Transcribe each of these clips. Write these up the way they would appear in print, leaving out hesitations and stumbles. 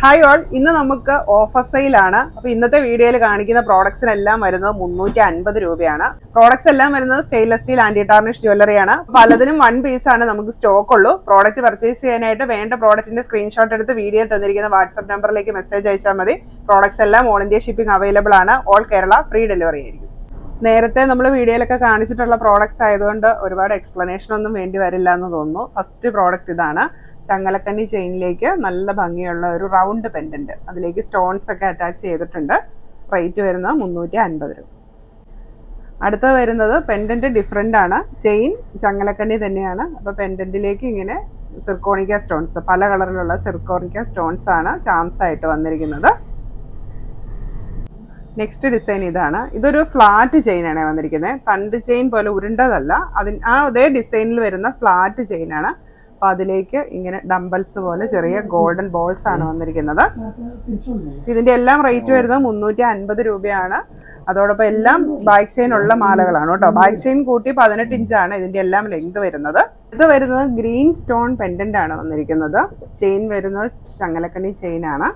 Hi all, ഇന്ന് നമുക്ക് offer സെയിലാണ്. അപ്പോൾ ഇന്നത്തെ വീഡിയോയിൽ കാണിക്കുന്ന പ്രോഡക്ട്സിനെല്ലാം വരുന്നത് 350 രൂപയാണ്. പ്രോഡക്ട്സ് എല്ലാം വരുന്നത് സ്റ്റെയിൻലെസ് സ്റ്റീൽ ആന്റി ടാർണിഷ് ജ്വല്ലറിയാണ്. പലതിനും 1 പീസാണ് നമുക്ക് സ്റ്റോക്ക് ഉള്ളൂ. പ്രോഡക്റ്റ് പർച്ചേസ് ചെയ്യാനായിട്ട് വേണ്ട പ്രോഡക്റ്റിന്റെ സ്ക്രീൻഷോട്ട് എടുത്ത് വീഡിയോ തന്നിരിക്കുന്ന വാട്സ്ആപ്പ് നമ്പറിലേക്ക് മെസ്സേജ് അയച്ചാൽ മതി. പ്രോഡക്ട്സ് എല്ലാം ഓൾ ഇന്ത്യ ഷിപ്പിംഗ് അവൈലബിൾ ആണ്. ഓൾ കേരള ഫ്രീ ഡെലിവറി ആയിരിക്കും. നേരത്തെ നമ്മൾ വീഡിയോയിലൊക്കെ കാണിച്ചിട്ടുള്ള പ്രോഡക്ട്സ് ആയതുകൊണ്ട് ഒരുപാട് എക്സ്പ്ലനേഷൻ ഒന്നും വേണ്ടി വരില്ല എന്ന് തോന്നുന്നു. ഫസ്റ്റ് പ്രോഡക്റ്റ് ഇതാണ്. ചങ്ങലക്കണ്ണി ചെയിനിലേക്ക് നല്ല ഭംഗിയുള്ള ഒരു റൗണ്ട് പെൻഡന്റ്, അതിലേക്ക് സ്റ്റോൺസ് ഒക്കെ അറ്റാച്ച് ചെയ്തിട്ടുണ്ട്. റേറ്റ് വരുന്നത് 350 രൂപ. അടുത്ത വരുന്നത് പെൻഡന്റ് ഡിഫറെൻ്റ് ആണ്. ചെയിൻ ചങ്ങലക്കണ്ണി തന്നെയാണ്. അപ്പോൾ പെൻഡന്റിലേക്ക് ഇങ്ങനെ സിർക്കോണിക്ക സ്റ്റോൺസ്, പല കളറിലുള്ള സിർക്കോണിക്ക സ്റ്റോൺസ് ആണ് ചാംസ് ആയിട്ട് വന്നിരിക്കുന്നത്. നെക്സ്റ്റ് ഡിസൈൻ ഇതാണ്. ഇതൊരു ഫ്ലാറ്റ് ചെയിനാണ് വന്നിരിക്കുന്നത്. തണ്ട് ചെയിൻ പോലെ ഉരുണ്ടതല്ല, അതേ ഡിസൈനിൽ വരുന്ന ഫ്ലാറ്റ് ചെയിനാണ്. അപ്പോൾ അതിലേക്ക് ഇങ്ങനെ ഡംബൽസ് പോലെ ചെറിയ ഗോൾഡൻ ബോൾസ് ആണ് വന്നിരിക്കുന്നത്. ഇതിന്റെ എല്ലാം റേറ്റ് വരുന്നത് 350 രൂപയാണ്. അതോടൊപ്പം എല്ലാം ബാക്ക് ചെയിൻ ഉള്ള മാലകളാണ് കേട്ടോ. ബാക്ക് ചെയിൻ കൂട്ടി 18 ഇഞ്ചാണ് ഇതിന്റെ എല്ലാം ലെങ്ത് വരുന്നത്. ഇത് വരുന്നത് ഗ്രീൻ സ്റ്റോൺ പെൻഡന്റ് ആണ് വന്നിരിക്കുന്നത്. ചെയിൻ വരുന്നത് ചങ്ങലക്കണ്ണി ചെയിൻ ആണ്.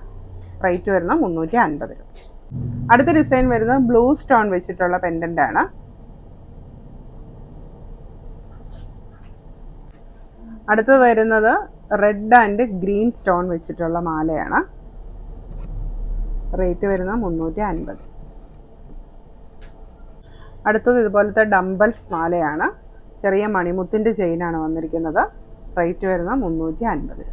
റേറ്റ് വരുന്നത് 350 രൂപ. അടുത്ത ഡിസൈൻ വരുന്നത് ബ്ലൂ സ്റ്റോൺ വെച്ചിട്ടുള്ള പെൻഡന്റ് ആണ്. അടുത്തത് വരുന്നത് റെഡ് ആൻഡ് ഗ്രീൻ സ്റ്റോൺ വെച്ചിട്ടുള്ള മാലയാണ്. റേറ്റ് വരുന്നത് 350. അടുത്തത് ഇതുപോലത്തെ ഡംബൽസ് മാലയാണ്. ചെറിയ മണിമുത്തിന്റെ ചെയിനാണ് വന്നിരിക്കുന്നത്. റേറ്റ് വരുന്നത് 350.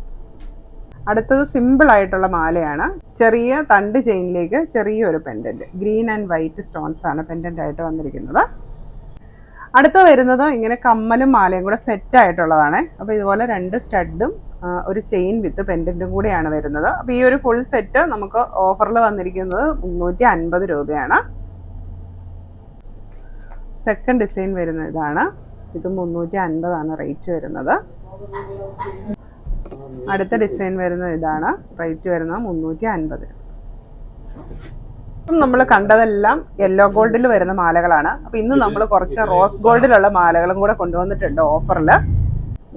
അടുത്തത് സിമ്പിൾ ആയിട്ടുള്ള മാലയാണ്. ചെറിയ തണ്ട് ചെയിനിലേക്ക് ചെറിയൊരു pendant, green and white stones ആണ് പെൻഡന്റ് ആയിട്ട് വന്നിരിക്കുന്നത്. അടുത്ത വരുന്നത് ഇങ്ങനെ കമ്മലും മാലയും കൂടെ സെറ്റ് ആയിട്ടുള്ളതാണ്. അപ്പോൾ ഇതുപോലെ 2 സ്റ്റഡും ഒരു ചെയിൻ വിത്ത് പെൻഡന്റും കൂടെയാണ് വരുന്നത്. അപ്പോൾ ഈ ഒരു ഫുൾ സെറ്റ് നമുക്ക് ഓഫറിൽ വന്നിരിക്കുന്നത് 350 രൂപയാണ്. സെക്കൻഡ് ഡിസൈൻ വരുന്നത് ഇതാണ്. ഇത് 350 ആണ് റേറ്റ് വരുന്നത്. അടുത്ത ഡിസൈൻ വരുന്നത് ഇതാണ്. റേറ്റ് വരുന്നത് 350. ഇപ്പം നമ്മൾ കണ്ടതെല്ലാം യെല്ലോ ഗോൾഡിൽ വരുന്ന മാലകളാണ്. അപ്പോൾ ഇന്ന് നമ്മൾ കുറച്ച് റോസ് ഗോൾഡിലുള്ള മാലകളും കൂടെ കൊണ്ടുവന്നിട്ടുണ്ട് ഓഫറിൽ.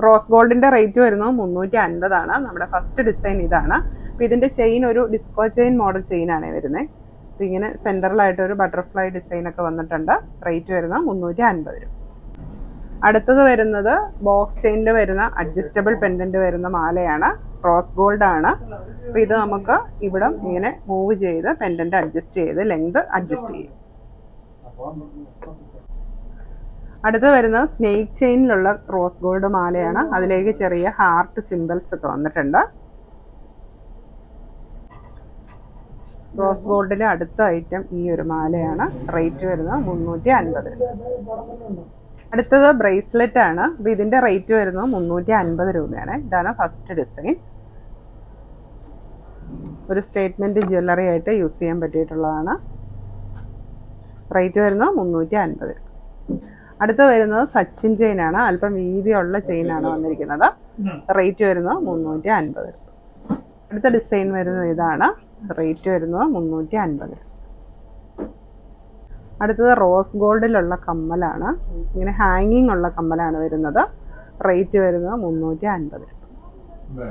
റോസ് ഗോൾഡിന്റെ റേറ്റ് വരുന്നത് 350 ആണ്. നമ്മുടെ ഫസ്റ്റ് ഡിസൈൻ ഇതാണ്. അപ്പോൾ ഇതിന്റെ ചെയിൻ ഒരു ഡിസ്കോ ചെയിൻ മോഡൽ ചെയിനാണ് വരുന്നത്. അപ്പോൾ ഇങ്ങനെ സെൻറ്ററിലായിട്ട് ഒരു ബട്ടർഫ്ലൈ ഡിസൈൻ ഒക്കെ വന്നിട്ടുണ്ട്. റേറ്റ് വരുന്നത് 350 രൂപ. അടുത്തത് വരുന്നത് ബോക്സ് ചെയിനിൽ വരുന്ന അഡ്ജസ്റ്റബിൾ പെൻഡന്റ് വരുന്ന മാലയാണ്. റോസ് ഗോൾഡ് ആണ്. അപ്പോൾ ഇത് നമുക്ക് ഇവിടെ ഇങ്ങനെ മൂവ് ചെയ്ത് പെൻഡന്റ് അഡ്ജസ്റ്റ് ചെയ്ത് ലെങ്ത് അഡ്ജസ്റ്റ് ചെയ്യും. അടുത്ത് വരുന്നത് സ്നേക്ക് ചെയിനിലുള്ള റോസ് ഗോൾഡ് മാലയാണ്. അതിലേക്ക് ചെറിയ ഹാർട്ട് സിംബൽസ് ഒക്കെ വന്നിട്ടുണ്ട്. റോസ് ഗോൾഡിലെ അടുത്ത ഐറ്റം ഈ ഒരു മാലയാണ്. റേറ്റ് വരുന്നത് 350 രൂപ. അടുത്തത് ബ്രേസ്ലെറ്റ് ആണ്. അപ്പോൾ ഇതിന്റെ റേറ്റ് വരുന്നത് 350 രൂപയാണ്. ഇതാണ് ഫസ്റ്റ് ഡിസൈൻ. ഒരു സ്റ്റേറ്റ്മെന്റ് ജ്വല്ലറി ആയിട്ട് യൂസ് ചെയ്യാൻ പറ്റിയിട്ടുള്ളതാണ്. റേറ്റ് വരുന്നത് 350 രൂപ. അടുത്ത വരുന്നത് സച്ചിൻ ചെയിൻ ആണ്. അല്പം വീതിയുള്ള ചെയിനാണ് വന്നിരിക്കുന്നത്. റേറ്റ് വരുന്നത് 350 രൂപ. അടുത്ത ഡിസൈൻ വരുന്നത് ഇതാണ്. റേറ്റ് വരുന്നത് 350 രൂപ. അടുത്തത് റോസ് ഗോൾഡിലുള്ള കമ്മലാണ്. ഇങ്ങനെ ഹാങ്ങിങ് ഉള്ള കമ്മലാണ് വരുന്നത്. റേറ്റ് വരുന്നത് 350 രൂപ.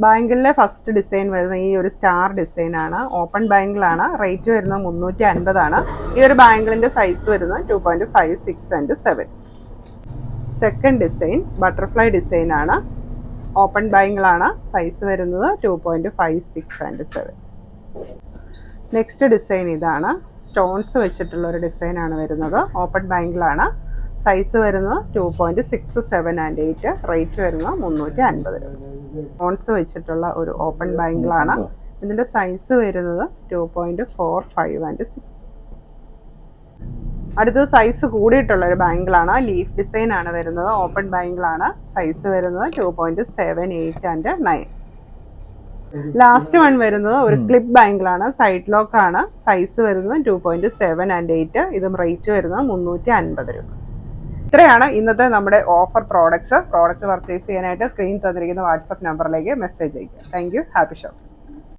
ബാങ്കിളിലെ ഫസ്റ്റ് ഡിസൈൻ വരുന്നത് ഈ ഒരു സ്റ്റാർ ഡിസൈൻ ആണ്. ഓപ്പൺ ബാങ്കിളാണ്. റേറ്റ് വരുന്നത് 350 ആണ്. ഈ ഒരു ബാങ്കിളിന്റെ സൈസ് വരുന്നത് 2.5, 6 and 7. Second design butterfly design ആണ്. ഓപ്പൺ ബാങ്കിളാണ്. സൈസ് വരുന്നത് 2.5, 6 ആൻഡ് 7. നെക്സ്റ്റ് ഡിസൈൻ ഇതാണ്. സ്റ്റോൺസ് വെച്ചിട്ടുള്ള ഒരു ഡിസൈൻ ആണ് വരുന്നത്. ഓപ്പൺ ബാങ്കിളാണ്. സൈസ് വരുന്നത് 2.6, 7 ആൻഡ് 8. റേറ്റ് വരുന്നത് 350 രൂപ. സ്റ്റോൺസ് വെച്ചിട്ടുള്ള ഒരു ഓപ്പൺ ബാങ്കിളാണ്. ഇതിന്റെ സൈസ് വരുന്നത് 2.4, 5 ആൻഡ് 6. അടുത്തത് സൈസ് കൂടിയിട്ടുള്ള ഒരു ബാങ്കിളാണ്. ലീഫ് ഡിസൈൻ ആണ് വരുന്നത്. ഓപ്പൺ ബാങ്കിളാണ്. സൈസ് വരുന്നത് 2.7, 8 ആൻഡ് 9. ലാസ്റ്റ് വൺ വരുന്നത് ഒരു ക്ലിപ്പ് ബാങ്കിളാണ്. സൈഡ് ലോക്ക് ആണ്. സൈസ് വരുന്നത് 2.7 ആൻഡ് 8. ഇതും റേറ്റ് വരുന്നത് 350 രൂപ. ഇത്രയാണ് ഇന്നത്തെ നമ്മുടെ ഓഫർ പ്രോഡക്ട്സ്. പ്രോഡക്റ്റ് പർച്ചേസ് ചെയ്യാനായിട്ട് സ്ക്രീൻ തന്നിരിക്കുന്ന വാട്സ്ആപ്പ് നമ്പറിലേക്ക് മെസ്സേജ് അയക്കുക. Thank you. Happy shopping.